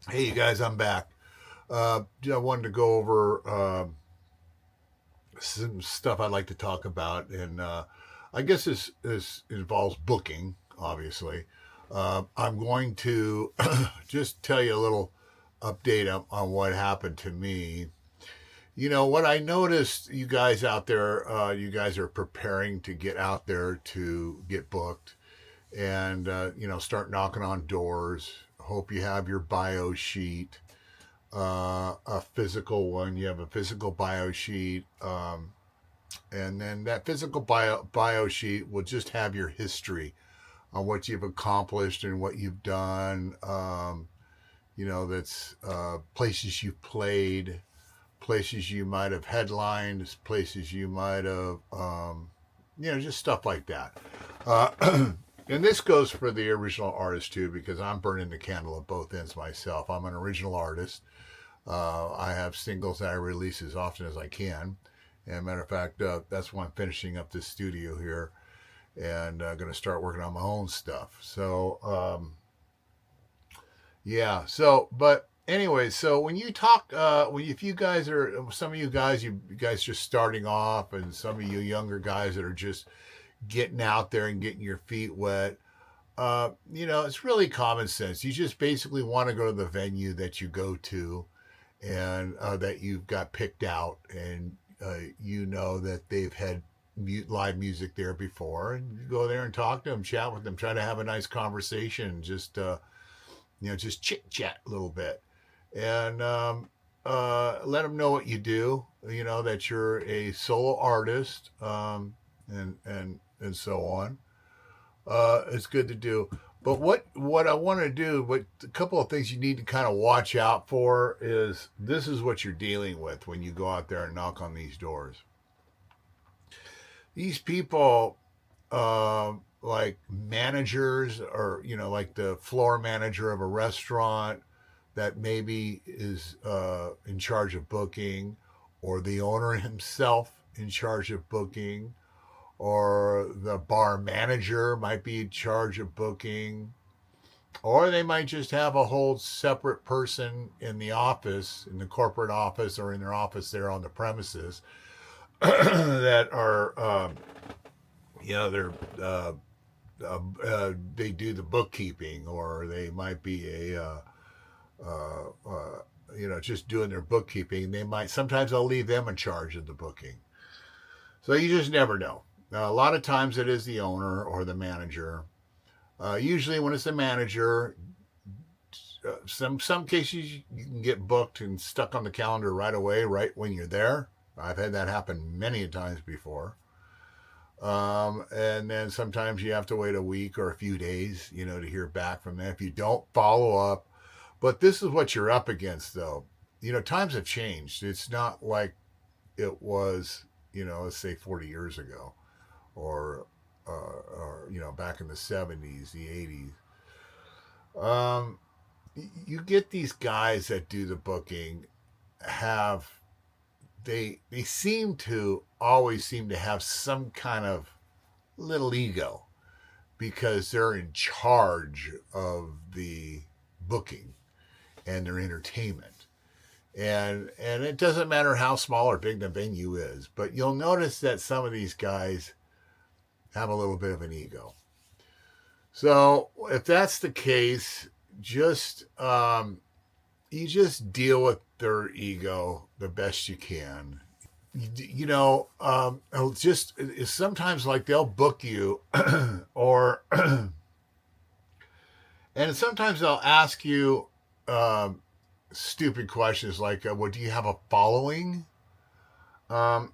Hey, you guys, I'm back. I wanted to go over some stuff I'd like to talk about, and I guess this involves booking, obviously. I'm going to just tell you a little update on what happened to me. You know, what I noticed, you guys out there, you guys are preparing to get out there to get booked and, start knocking on doors. Hope you have your bio sheet, a physical one. You have a physical bio sheet, and then that physical bio sheet will just have your history on what you've accomplished and what you've done. That's places you've played, places you might have headlined, places you might have, just stuff like that. And this goes for the original artist too, because I'm burning the candle at both ends myself. I'm an original artist. I have singles that I release as often as I can. And matter of fact, that's why I'm finishing up this studio here and going to start working on my own stuff. So, yeah. So, but anyway, so when you talk, if you guys are, some of you guys just starting off, and some of you younger guys that are just getting out there and getting your feet wet, it's really common sense. You just basically want to go to the venue that you go to and that you've got picked out, and you know that they've had live music there before, and you go there and talk to them, chat with them, try to have a nice conversation, just chit chat a little bit, and let them know what you do. You know that you're a solo artist, and so on. It's good to do. But what I want to do, what a couple of things you need to kind of watch out for is this is what you're dealing with when you go out there and knock on these doors. These people, like managers, or like the floor manager of a restaurant that maybe is in charge of booking, or the owner himself in charge of booking, or the bar manager might be in charge of booking, or they might just have a whole separate person in the office, in the corporate office, or in their office there on the premises that are, they're they do the bookkeeping, or they might be just doing their bookkeeping. They might sometimes they'll leave them in charge of the booking. So you just never know. A lot of times it is the owner or the manager. Usually, when it's the manager, some cases you can get booked and stuck on the calendar right away, right when you're there. I've had that happen many times before. And then sometimes you have to wait a week or a few days, to hear back from them if you don't follow up. But this is what you're up against, though. Times have changed. It's not like it was, let's say 40 years ago, or back in the 70s, the 80s. Um, you get these guys that do the booking, have they seem to have some kind of little ego, because they're in charge of the booking and their entertainment. And it doesn't matter how small or big the venue is, but you'll notice that some of these guys have a little bit of an ego. So if that's the case, just you just deal with their ego the best you can. Just sometimes, like, they'll book you, or and sometimes they'll ask you stupid questions like, "Well, do you have a following?" Um,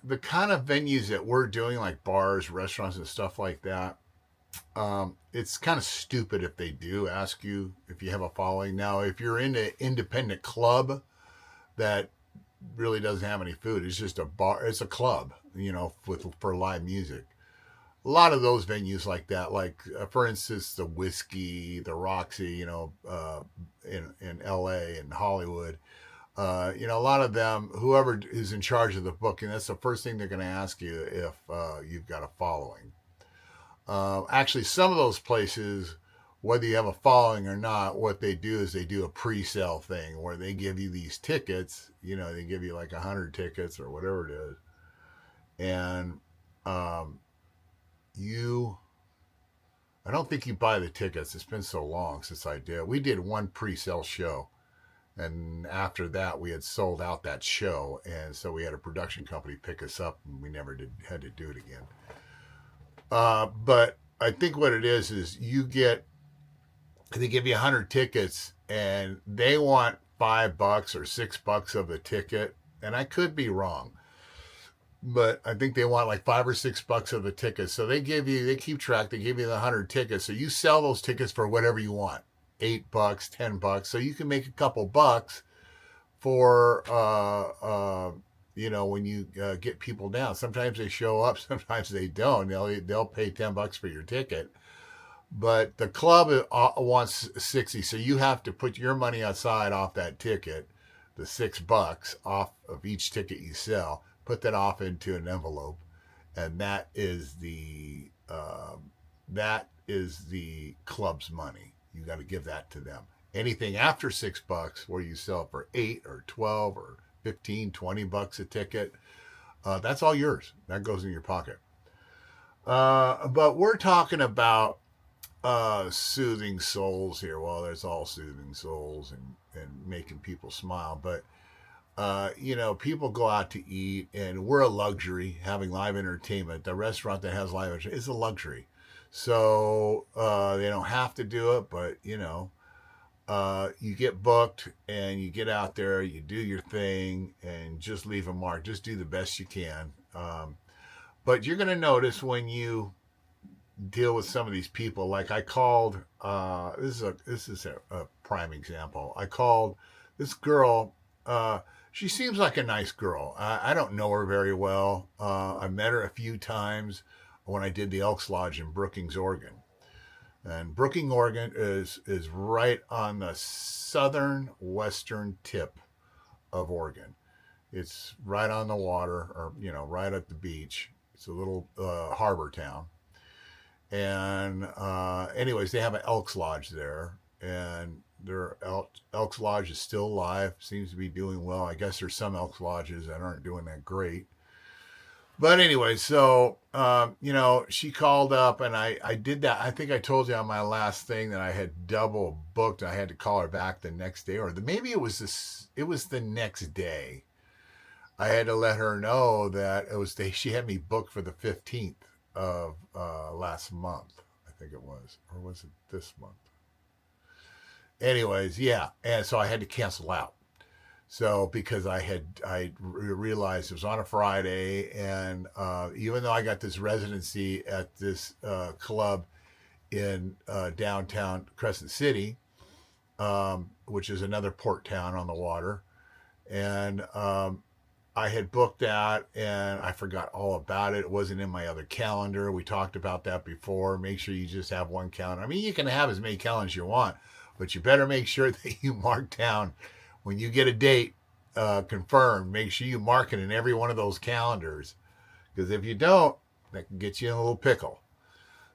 the kind of venues that we're doing, like bars, restaurants, and stuff like that, it's kind of stupid if they do ask you if you have a following. Now, if you're in an independent club that really doesn't have any food, it's just a bar, it's a club, for live music. A lot of those venues like that, like for instance, the Whiskey, the Roxy, in L.A. and Hollywood. A lot of them, whoever is in charge of the booking, that's the first thing they're going to ask you if you've got a following. Actually, some of those places whether you have a following or not, what they do is they do a pre-sale thing where they give you these tickets. They give you like 100 tickets or whatever it is, and um, you. I don't think you buy the tickets. It's been so long since I did. We did one pre-sale show, and after that, we had sold out that show, and so we had a production company pick us up, and we never had to do it again. But I think what it is they give you 100 tickets, and they want $5 or $6 of the ticket, and I could be wrong, but I think they want like $5 or $6 of the ticket. So they keep track. They give you the 100 tickets, so you sell those tickets for whatever you want, $8, $10, so you can make a couple bucks for when you get people down. Sometimes they show up, sometimes they don't. They'll pay $10 for your ticket, but the club wants 60, so you have to put your money aside off that ticket, the $6 off of each ticket you sell. Put that off into an envelope, and that is the club's money. You got to give that to them. Anything after $6, where you sell for 8 or 12 or 15, $20 a ticket, that's all yours. That goes in your pocket. But we're talking about soothing souls here. Well, there's all soothing souls and making people smile. But, people go out to eat, and we're a luxury having live entertainment. The restaurant that has live entertainment is a luxury. So they don't have to do it, but, you get booked and you get out there, you do your thing, and just leave a mark. Just do the best you can. But you're going to notice when you deal with some of these people, like I called, this is a prime example. I called this girl. She seems like a nice girl. I don't know her very well. I met her a few times when I did the Elks Lodge in Brookings, Oregon. And Brookings, Oregon is right on the southern western tip of Oregon. It's right on the water, or right at the beach. It's a little harbor town. And anyways, they have an Elks Lodge there, and their Elks Lodge is still alive. Seems to be doing well. I guess there's some Elks Lodges that aren't doing that great. But anyway, so, she called up, and I did that. I think I told you on my last thing that I had double booked. I had to call her back the next day, or maybe it was the next day. I had to let her know that she had me booked for the 15th of last month. I think it was, or was it this month? Anyways, yeah. And so I had to cancel out. So because I realized it was on a Friday, and even though I got this residency at this club in downtown Crescent City, which is another port town on the water, and I had booked that, and I forgot all about it. It wasn't in my other calendar. We talked about that before. Make sure you just have one calendar. I mean, you can have as many calendars as you want, but you better make sure that you mark down when you get a date confirmed. Make sure you mark it in every one of those calendars, because if you don't, that can get you in a little pickle.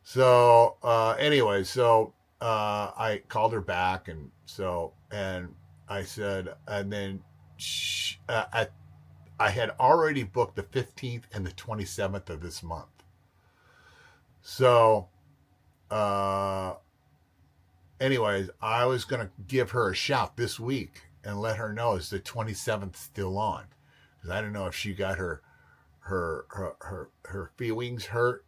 So anyway, I called her back, and I said, and then I had already booked the 15th and the 27th of this month. So anyways, I was going to give her a shout this week and let her know, is the 27th still on? Because I don't know if she got her feelings hurt,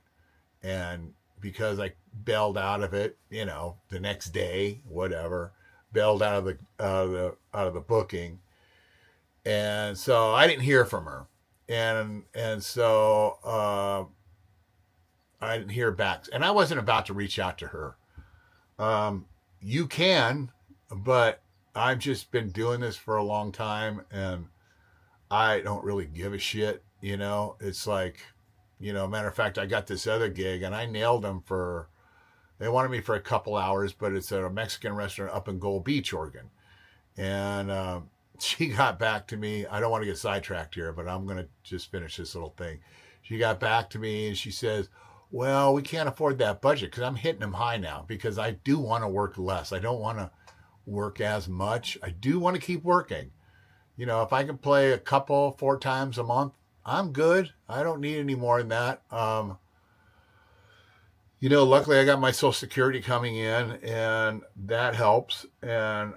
and because I bailed out of it, the next day, whatever, bailed out of the booking, and so I didn't hear from her, and so I didn't hear back, and I wasn't about to reach out to her. You can, but I've just been doing this for a long time, and I don't really give a shit. It's like, matter of fact, I got this other gig, and I nailed them they wanted me for a couple hours, but it's at a Mexican restaurant up in Gold Beach, Oregon. And she got back to me. I don't want to get sidetracked here, but I'm going to just finish this little thing. She got back to me, and she says, Well, we can't afford that budget because I'm hitting them high now because I do want to work less. I don't want to work as much. I do want to keep working. If I can play a couple, 4 times a month, I'm good. I don't need any more than that. Luckily I got my Social Security coming in, and that helps. And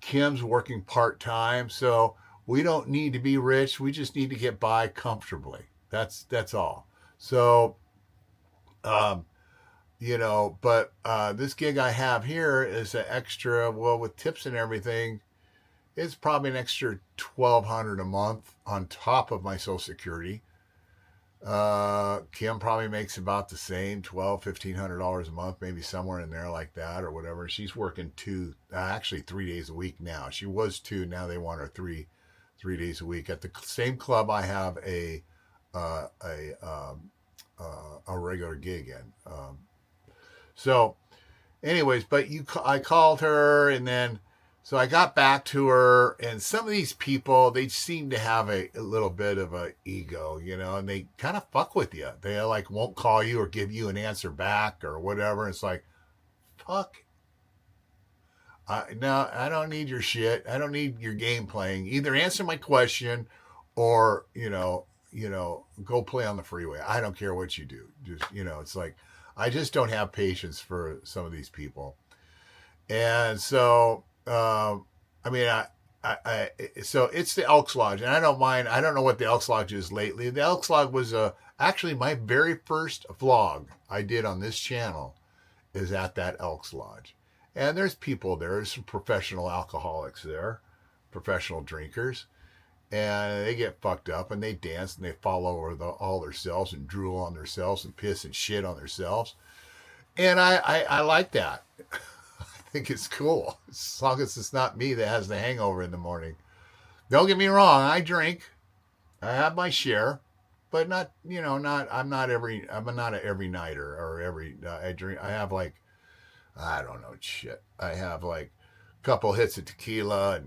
Kim's working part time, so we don't need to be rich. We just need to get by comfortably. That's all. So, um, but this gig I have here is an extra. Well, with tips and everything, it's probably an extra 1,200 a month on top of my Social Security. Kim probably makes about the same, $1,200-$1,500 a month, maybe somewhere in there like that or whatever. She's working actually 3 days a week now. She was two, now they want her three days a week at the same club I have uh, a a regular gig in. So, anyways, but I called her, and then so I got back to her, and some of these people, they seem to have a little bit of a ego, and they kind of fuck with you. They like won't call you or give you an answer back or whatever. It's like, fuck. No, I don't need your shit. I don't need your game playing. Either answer my question, or go play on the freeway. I don't care what you do. Just it's like I just don't have patience for some of these people. And so, I mean, so it's the Elks Lodge, and I don't mind. I don't know what the Elks Lodge is lately. The Elks Lodge was actually my very first vlog I did on this channel is at that Elks Lodge. And there's people there. There's some professional alcoholics there, professional drinkers, and they get fucked up and they dance and they fall over all themselves and drool on themselves and piss and shit on themselves. And I like that. I think it's cool, as long as it's not me that has the hangover in the morning. Don't get me wrong, I drink. I have my share, but not not I'm not an every nighter or every I drink. I have like I don't know shit. I have like a couple hits of tequila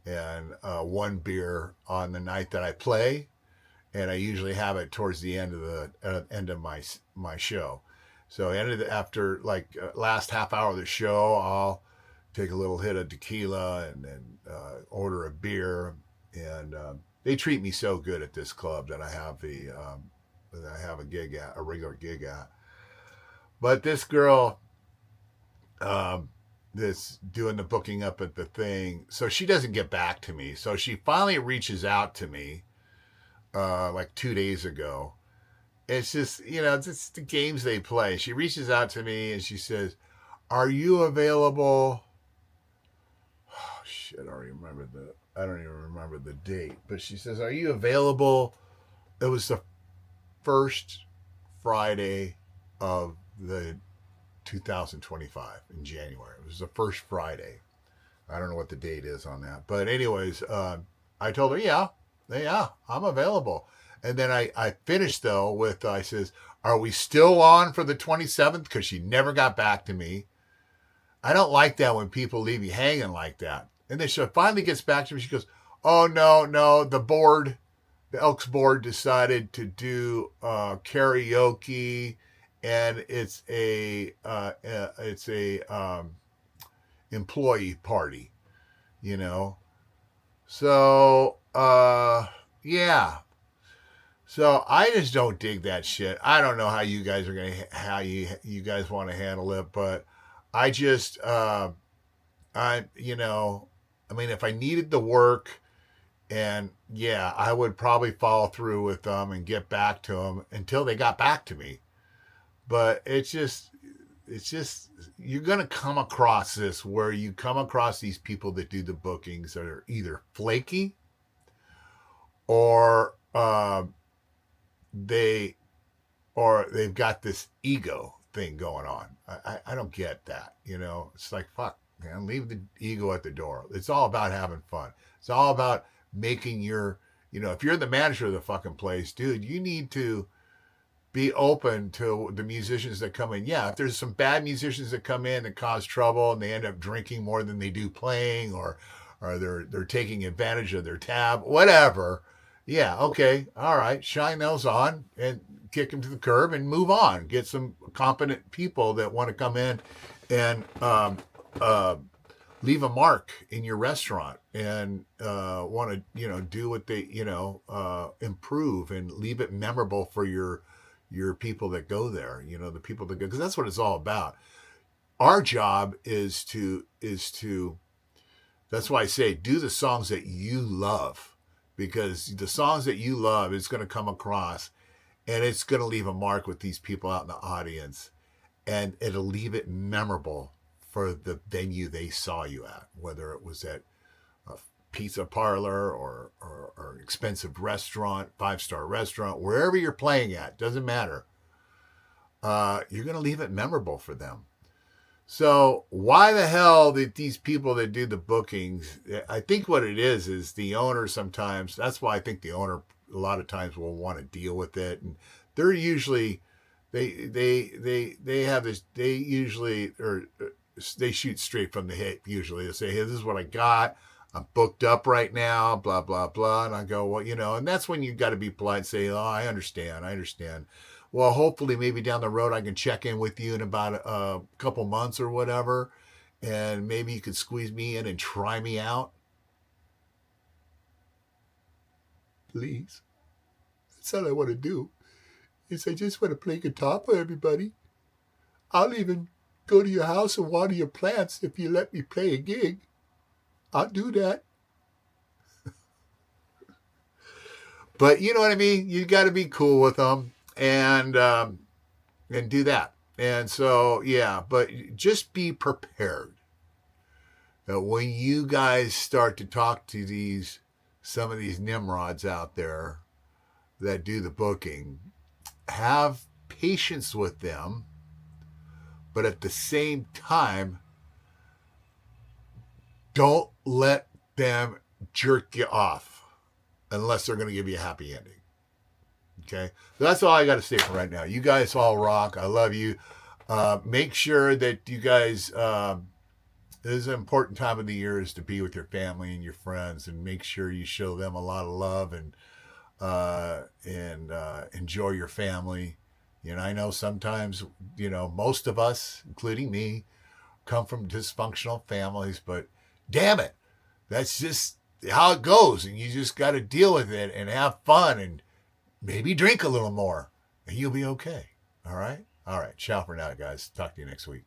and one beer on the night that I play, and I usually have it towards the end of my show. So after like last half hour of the show, I'll take a little hit of tequila and then order a beer. And they treat me so good at this club that I have a regular gig at. But this girl, this doing the booking up at the thing, so she doesn't get back to me. So she finally reaches out to me like 2 days ago. It's just, it's the games they play. She reaches out to me and she says, "Are you available?" Oh shit, I don't even remember the date. But she says, "Are you available?" It was the first Friday of the 2025 in January. It was the first Friday. I don't know what the date is on that. But anyways, I told her, yeah, I'm available. And then I finished though with I says, "Are we still on for the 27th?" Because she never got back to me. I don't like that when people leave you hanging like that. And then she finally gets back to me. She goes, "Oh no, the Elks board decided to do karaoke, and it's a employee party, you know." So yeah. So I just don't dig that shit. I don't know how you guys want to handle it, but I just I mean, if I needed the work, and yeah, I would probably follow through with them and get back to them until they got back to me. But it's just you're gonna come across this where you come across these people that do the bookings that are either flaky or they they've got this ego thing going on. I don't get that. It's like, fuck, man, leave the ego at the door. It's all about having fun. It's all about making if you're the manager of the fucking place, dude, you need to be open to the musicians that come in. Yeah, if there's some bad musicians that come in and cause trouble and they end up drinking more than they do playing, or they're taking advantage of their tab, whatever, Yeah, okay, all right. Shine those on and kick them to the curb and move on. Get some competent people that want to come in and uh, leave a mark in your restaurant and want to do what they improve and leave it memorable for your people that go there. The people that go, because that's what it's all about. Our job is to that's why I say do the songs that you love, because the songs that you love is going to come across and it's going to leave a mark with these people out in the audience, and it'll leave it memorable for the venue they saw you at, whether it was at a pizza parlor or expensive restaurant, 5-star restaurant, wherever you're playing at, doesn't matter. You're going to leave it memorable for them. So why the hell did these people that do the bookings? I think what it is the owner sometimes. That's why I think the owner a lot of times will want to deal with it, and they're usually they have this. They usually or they shoot straight from the hip. Usually they say, "Hey, this is what I got. I'm booked up right now." Blah blah blah, and I go, "Well, and that's when you got to be polite and say, "Oh, I understand. I understand." Well, hopefully, maybe down the road, I can check in with you in about a couple months or whatever, and maybe you could squeeze me in and try me out. Please. That's all I want to do. Is I just want to play guitar for everybody. I'll even go to your house and water your plants if you let me play a gig. I'll do that. But you know what I mean? You got to be cool with them and do that. And so, yeah, but just be prepared that when you guys start to talk to some of these nimrods out there that do the booking, have patience with them, but at the same time, don't let them jerk you off unless they're going to give you a happy ending. Okay, so that's all I got to say for right now. You guys all rock. I love you. Make sure that you guys. This is an important time of the year is to be with your family and your friends, and make sure you show them a lot of love and enjoy your family. I know sometimes most of us, including me, come from dysfunctional families, but damn it, that's just how it goes, and you just got to deal with it and have fun and maybe drink a little more, and you'll be okay. All right? All right. Ciao for now, guys. Talk to you next week.